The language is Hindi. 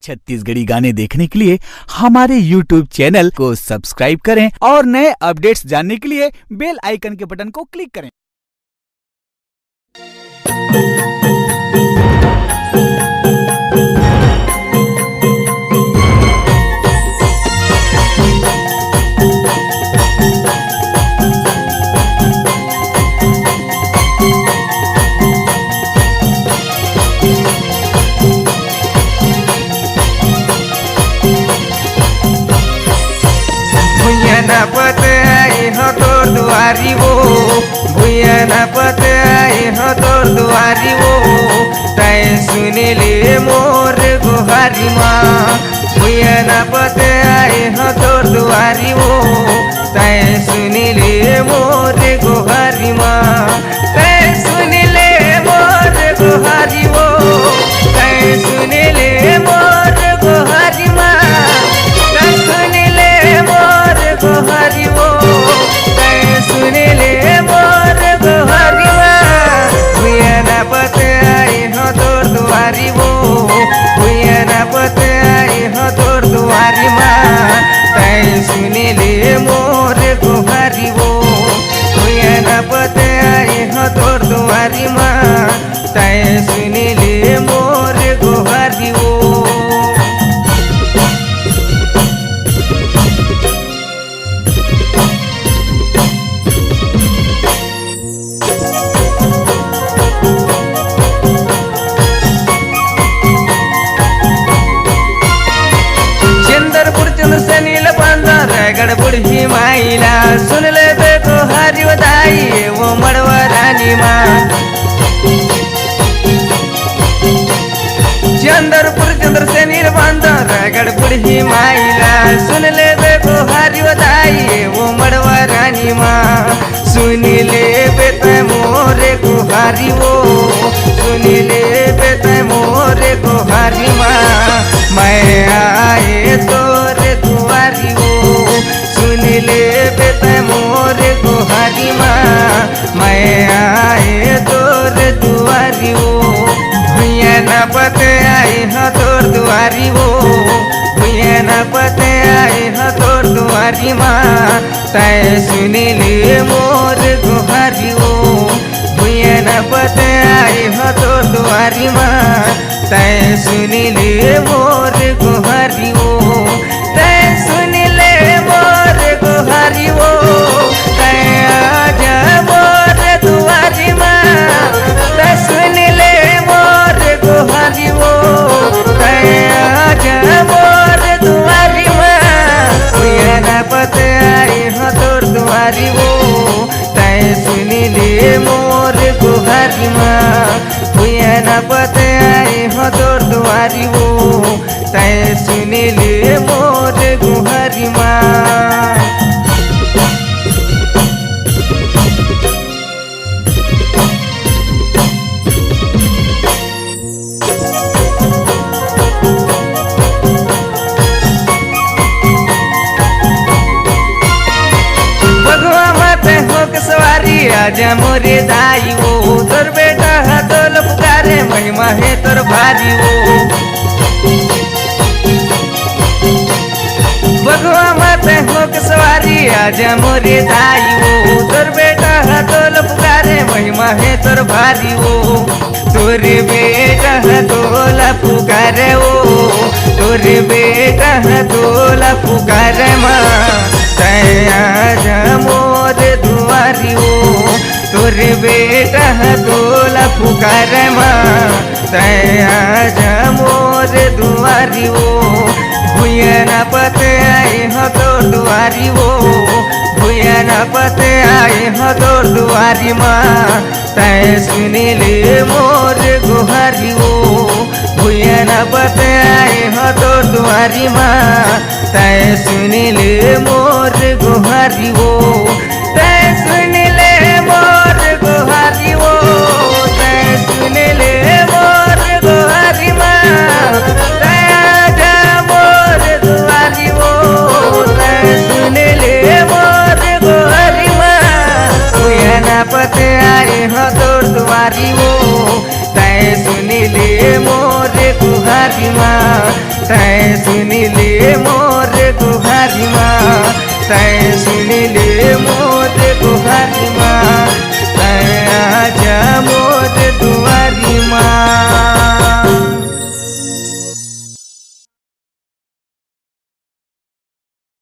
छत्तीसगढ़ी गाने देखने के लिए हमारे YouTube चैनल को सब्सक्राइब करें और नए अपडेट्स जानने के लिए बेल आइकन के बटन को क्लिक करें। भुइया पत आई हो तोर दुआरी वो, भुइया पत आई हो तोर दुआरी वो, तै सुने ले मोर गुहारी माँ। भुइया पत आई हो तोर दुआरी वो, तै सुने ले मोर गुहारी माँ। तै सुने ले मोर गुहारी वो, तै सुने ले मोर गुहारी माँ। तै सुने ले मोर गुहारी वो, तै सुने ले मोर गुहारी माँ। भुइया पत आई हो तोर दुआरी वो, भुइया पत आई हो तोर दुआरी माँ। तै सुने ले मोर गुहारी वो, भुइया पत आई हो तोर दुआरी माँ। तै सुने ले मोर गुहारी वो। रायगढ़ बुढ़ी माइला सुन ले देखो हरी बधाई वो मड़वा रानी माँ। चंद्रपुर चंद्र से नीलबंध रायगढ़ बुढ़ी माइला सुन ले देखो हरी बधाई वो मड़वा रानी माँ। सुन ले बेटे मोरे गुहारी वो, सुन ले बेटे मोरे गुहारी माँ। मैं आए तोरे दुआरी वो, सुन ले बेटे मोरे गुहारी माँ। मैं आए तोरे दुआरी वो, भुइया पत आई हो तोर दुआरी वो, भुइया पत आई हो तोर दुआरी माँ। तै सुन ले मोर गुहारी वो, भुइया पत आई हो तोर दुआरी माँ। तै सुन ले मोर गुहारी वो, तै सुन ले मोर गुहारी वो। तै आजा मोर दुआरी माँ, तै सुन ले मोर गुहारी वो। तै आजा मोर दुआरी माँ, भुइया पत आई हो तोर दुआरी वो। तै सुन ले मोर गुहारी माँ, भुइया पत आई हो तोर दुआरी वो। तै सुन ले मोर गुहारी माँ। सवारी आजा मोरे दाई वो, तोर बेटा हतोल पुकारे महिमा है तोर भारी वो। बगवा माते हो के सवारी आजा मोरे दाई वो, तोर बेटा हतोल पुकारे महिमा है तोर भारी वो। तोरे बेटा हतोल पुकारे वो, तोरे बेटा हतोल पुकारे माँ। तै आजा मोर दुआरी वो, तोरे बेटा हतोला पुकारे माँ। तै आजा मोर दुआरी वो, भुइया पत आई हो तोर दुआरी वो, भुइया पत आई हो तोर दुआरी माँ। तै सुन ले मोर गुहारी वो, भुइया पत आई हो तोर दुआरी माँ। तै सुन ले मोर गुहारी वो, तै सुन ले मोर गुहारी वो। तै सुन ले मोर गुहारी माँ, तै आजा मोर दुआरी वो। तै सुन ले मोर गुहारी माँ, भुइया पत आई हो तोर दुआरी वो। तै सुन ले मोर गुहारी माँ, तै सुनिले मोर गुहारी माँ तै सुनिले